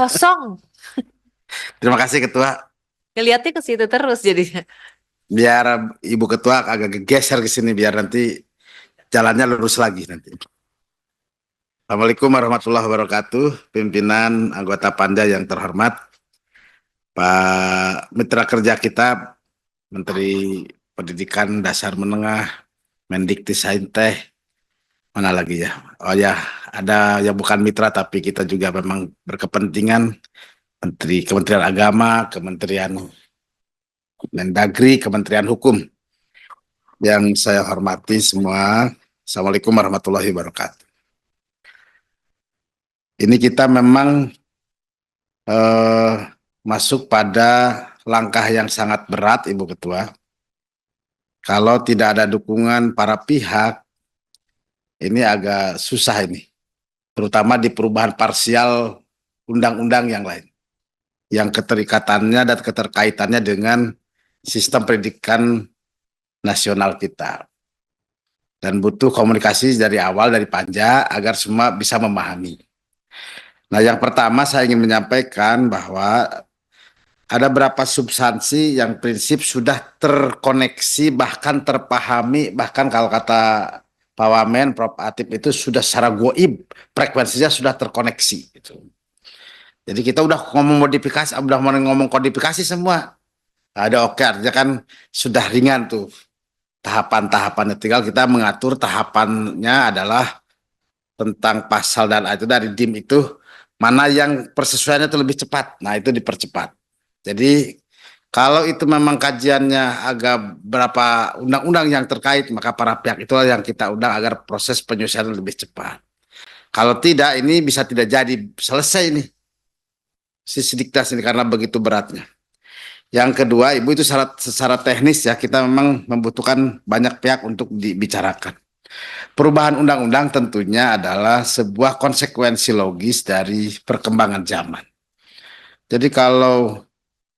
Kosong. Terima kasih Ketua. Ngeliatnya ke situ terus jadinya. Biar Ibu Ketua agak geser ke sini biar nanti jalannya lurus lagi nanti. Assalamualaikum warahmatullahi wabarakatuh. Pimpinan anggota Panja yang terhormat, Pak Mitra Kerja kita, Menteri Pendidikan Dasar Menengah, Mendikti mana lagi ya? Oh ya, ada yang bukan mitra tapi kita juga memang berkepentingan, Kementerian Agama, Kementerian Mendagri, Kementerian Hukum. Yang saya hormati semua, Assalamualaikum warahmatullahi wabarakatuh. Ini kita memang eh, masuk pada langkah yang sangat berat, Ibu Ketua. Kalau tidak ada dukungan para pihak, ini agak susah ini, terutama di perubahan parsial undang-undang yang lain, yang keterikatannya dan keterkaitannya dengan sistem pendidikan nasional kita. Dan butuh komunikasi dari awal, dari Panja, agar semua bisa memahami. Nah, yang pertama saya ingin menyampaikan bahwa ada beberapa substansi yang prinsip sudah terkoneksi, bahkan terpahami, bahkan kalau kata Pak Wamen, Prof. Atip itu sudah secara goib, frekuensinya sudah terkoneksi. Gitu. Jadi kita udah ngomong modifikasi, udah ngomong kodifikasi semua. Ada oke, artinya kan sudah ringan tuh tahapan-tahapannya. Tinggal kita mengatur tahapannya adalah tentang pasal dan itu dari DIM itu mana yang persesuaiannya itu lebih cepat. Nah, itu dipercepat. Jadi kalau itu memang kajiannya agak berapa undang-undang yang terkait, maka para pihak itulah yang kita undang agar proses penyelesaian lebih cepat. Kalau tidak, ini bisa tidak jadi selesai ini Sisdiknas ini karena begitu beratnya. Yang kedua, Ibu itu secara teknis ya kita memang membutuhkan banyak pihak untuk dibicarakan. Perubahan undang-undang tentunya adalah sebuah konsekuensi logis dari perkembangan zaman. Jadi kalau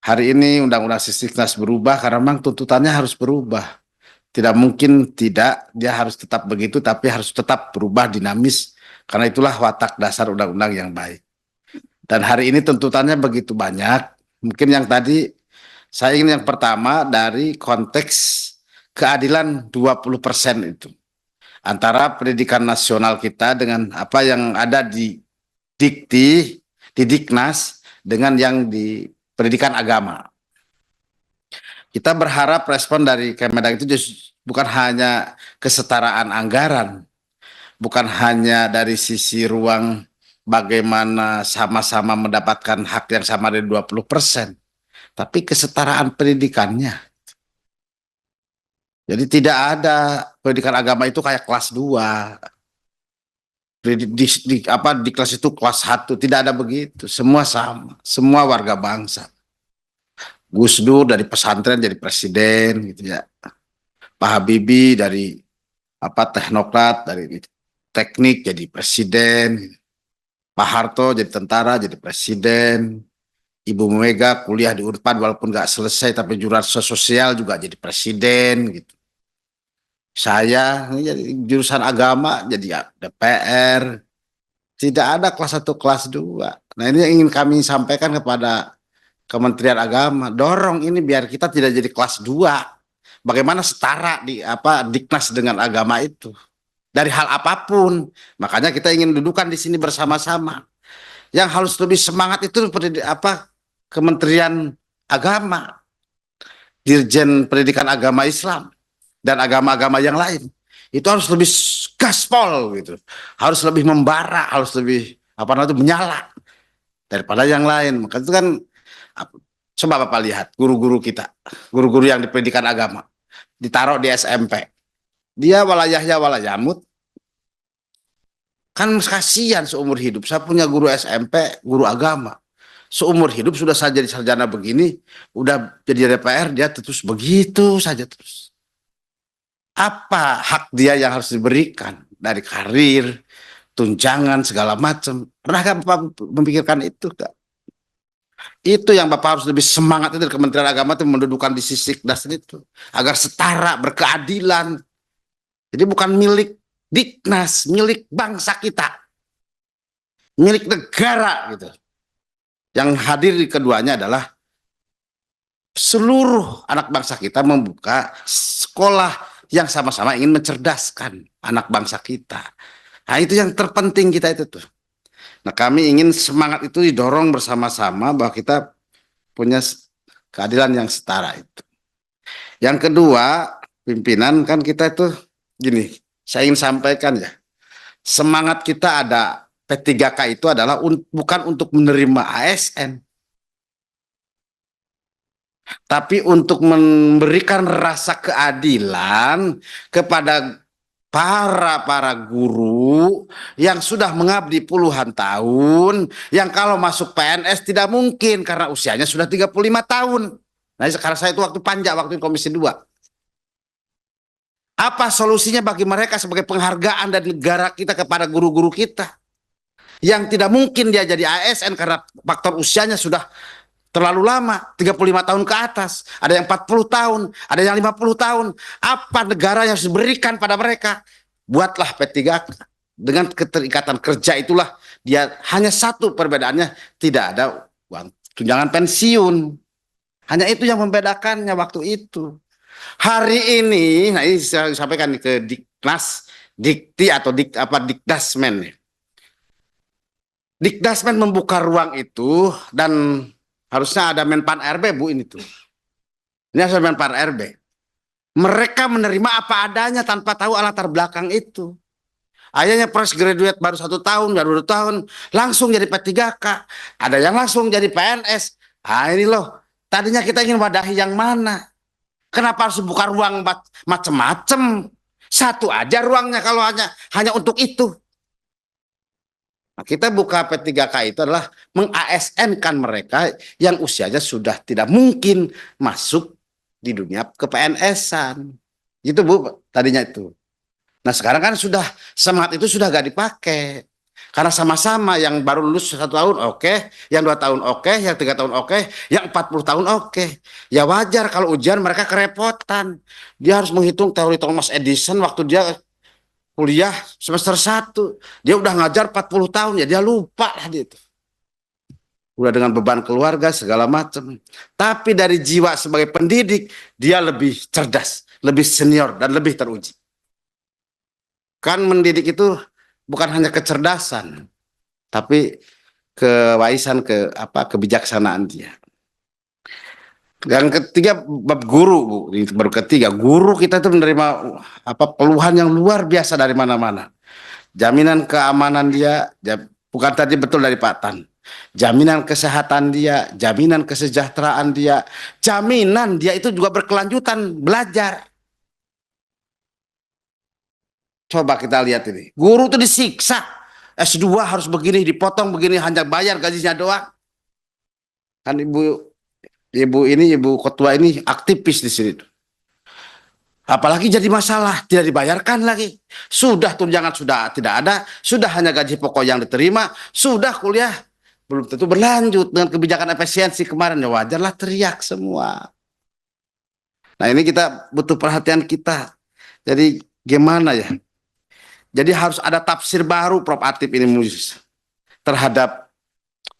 hari ini undang-undang Sisdiknas berubah karena memang tuntutannya harus berubah. Tidak mungkin tidak, dia harus tetap begitu, tapi harus tetap berubah dinamis. Karena itulah watak dasar undang-undang yang baik. Dan hari ini tuntutannya begitu banyak. Mungkin yang tadi, saya ingin yang pertama dari konteks keadilan 20% itu. Antara pendidikan nasional kita dengan apa yang ada di di Diknas, dengan yang di pendidikan agama. Kita berharap respon dari Kemendag itu bukan hanya kesetaraan anggaran, bukan hanya dari sisi ruang bagaimana sama-sama mendapatkan hak yang sama dari 20%, tapi kesetaraan pendidikannya. Jadi tidak ada pendidikan agama itu kayak kelas 2. Di kelas itu kelas 1, tidak ada begitu. Semua sama, semua warga bangsa. Gus Dur dari pesantren jadi presiden gitu ya. Pak Habibie dari teknokrat, dari teknik jadi presiden. Pak Harto jadi tentara jadi presiden. Ibu Mega kuliah di Unpad walaupun nggak selesai tapi jurusan sosial juga jadi presiden gitu. Saya ini jadi jurusan agama jadi DPR. Tidak ada kelas 1 kelas 2. Nah, ini yang ingin kami sampaikan kepada Kementerian Agama. Dorong ini biar kita tidak jadi kelas 2. Bagaimana setara di Diknas dengan agama itu. Dari hal apapun. Makanya kita ingin dudukan di sini bersama-sama. Yang harus lebih semangat itu Kementerian Agama, Dirjen Pendidikan Agama Islam dan agama-agama yang lain. Itu harus lebih gaspol gitu. Harus lebih membara, harus lebih menyala daripada yang lain. Maka itu kan coba Bapak lihat guru-guru kita, guru-guru yang di pendidikan agama ditaruh di SMP. Dia walayahnya walayamut. Kan kasihan seumur hidup. Saya punya guru SMP, guru agama. Seumur hidup sudah saya jadi sarjana begini, udah jadi DPR, dia terus begitu saja terus. Apa hak dia yang harus diberikan dari karir, tunjangan, segala macam. Pernahkah Bapak memikirkan itu? Kak? Itu yang Bapak harus lebih semangat itu dari Kementerian Agama itu mendudukan di sisi dasar itu. Agar setara, berkeadilan. Jadi bukan milik Diknas, milik bangsa kita. Milik negara gitu. Yang hadir di keduanya adalah seluruh anak bangsa kita membuka sekolah yang sama-sama ingin mencerdaskan anak bangsa kita. Nah, itu yang terpenting kita itu tuh. Nah, kami ingin semangat itu didorong bersama-sama bahwa kita punya keadilan yang setara itu. Yang kedua, pimpinan kan kita itu gini, saya ingin sampaikan ya, semangat kita ada P3K itu adalah bukan untuk menerima ASN, tapi untuk memberikan rasa keadilan kepada para guru yang sudah mengabdi puluhan tahun, yang kalau masuk PNS tidak mungkin karena usianya sudah 35 tahun. Nah, sekarang saya itu waktu panja, waktu Komisi 2. Apa solusinya bagi mereka sebagai penghargaan dari negara kita kepada guru-guru kita? Yang tidak mungkin dia jadi ASN karena faktor usianya sudah terlalu lama, 35 tahun ke atas, ada yang 40 tahun, ada yang 50 tahun. Apa negara yang harus diberikan pada mereka? Buatlah P3K. Dengan keterikatan kerja itulah dia hanya satu perbedaannya, tidak ada uang tunjangan pensiun. Hanya itu yang membedakannya waktu itu. Hari ini, nah ini saya sampaikan ke Diknas, Dikti atau Dikdasmen. Dikdasmen membuka ruang itu dan harusnya ada Menpan RB, Bu, ini tuh. Ini harus Menpan RB. Mereka menerima apa adanya tanpa tahu latar belakang itu. Ayahnya fresh graduate baru 1 tahun, baru 2 tahun, langsung jadi P3K. Ada yang langsung jadi PNS. Ah, ini loh, tadinya kita ingin wadahi yang mana? Kenapa harus buka ruang macam-macam? Satu aja ruangnya kalau hanya untuk itu. Nah, kita buka P3K itu adalah meng-ASN-kan mereka yang usianya sudah tidak mungkin masuk di dunia ke-PNS-an. Gitu, Bu, tadinya itu. Nah, sekarang kan sudah semangat itu sudah gak dipakai. Karena sama-sama yang baru lulus 1 tahun oke, yang 2 tahun oke, yang 3 tahun oke, yang 40 tahun oke. Ya wajar kalau ujian mereka kerepotan. Dia harus menghitung teori Thomas Edison waktu dia kuliah semester 1. Dia udah ngajar 40 tahun ya dia lupa lah dia itu. Udah dengan beban keluarga segala macam. Tapi dari jiwa sebagai pendidik dia lebih cerdas, lebih senior dan lebih teruji. Kan mendidik itu bukan hanya kecerdasan, tapi kewaisan kebijaksanaan dia. Yang ketiga bab guru, Bu. Ini baru ketiga, guru kita itu menerima peluhan yang luar biasa dari mana-mana. Jaminan keamanan dia, bukan tadi betul dari Pak Tan. Jaminan kesehatan dia, jaminan kesejahteraan dia, jaminan dia itu juga berkelanjutan belajar. Coba kita lihat ini, guru itu disiksa. S2 harus begini, dipotong begini, hanya bayar gajinya doang. Kan ibu ketua ini aktivis di sini. Apalagi jadi masalah, tidak dibayarkan lagi. Sudah tunjangan sudah tidak ada, sudah hanya gaji pokok yang diterima, sudah kuliah belum tentu berlanjut dengan kebijakan efisiensi kemarin. Ya wajarlah teriak semua. Nah, ini kita butuh perhatian kita. Jadi gimana ya? Jadi harus ada tafsir baru, Prof. Atip ini terhadap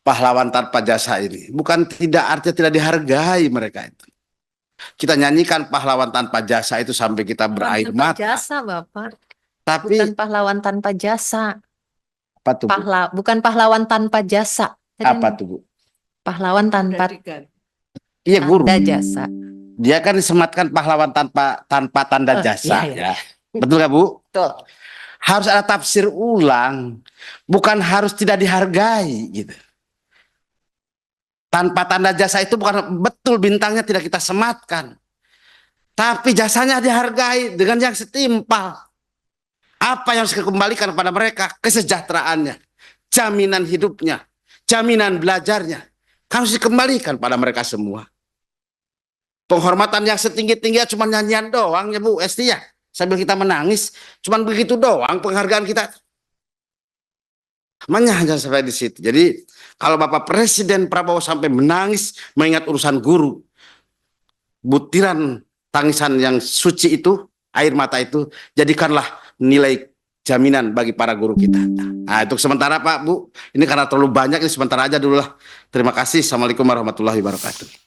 pahlawan tanpa jasa ini. Bukan tidak artinya tidak dihargai mereka itu. Kita nyanyikan pahlawan tanpa jasa itu sampai kita berair mata. Jasa, Bapak. Tapi bukan pahlawan tanpa jasa. Apa tuh, Bu? Bukan pahlawan tanpa jasa. Apa tuh, Bu? Pahlawan tanpa Iya, guru. tanda jasa. Dia kan disematkan pahlawan tanpa tanda jasa, iya. ya. Betul nggak, Bu? Betul. Harus ada tafsir ulang, bukan harus tidak dihargai gitu. Tanpa tanda jasa itu bukan betul bintangnya tidak kita sematkan, tapi jasanya dihargai dengan yang setimpal. Apa yang harus dikembalikan kepada mereka? Kesejahteraannya, jaminan hidupnya, jaminan belajarnya harus dikembalikan pada mereka semua. Penghormatan yang setinggi-tingginya cuma nyanyian doang ya, Bu Esti ya. Sambil kita menangis, cuman begitu doang penghargaan kita. Hanya sampai di situ. Jadi kalau Bapak Presiden Prabowo sampai menangis mengingat urusan guru, butiran tangisan yang suci itu, air mata itu, jadikanlah nilai jaminan bagi para guru kita. Nah, untuk sementara Pak, Bu, ini karena terlalu banyak, ini sementara aja dulu lah. Terima kasih. Assalamualaikum warahmatullahi wabarakatuh.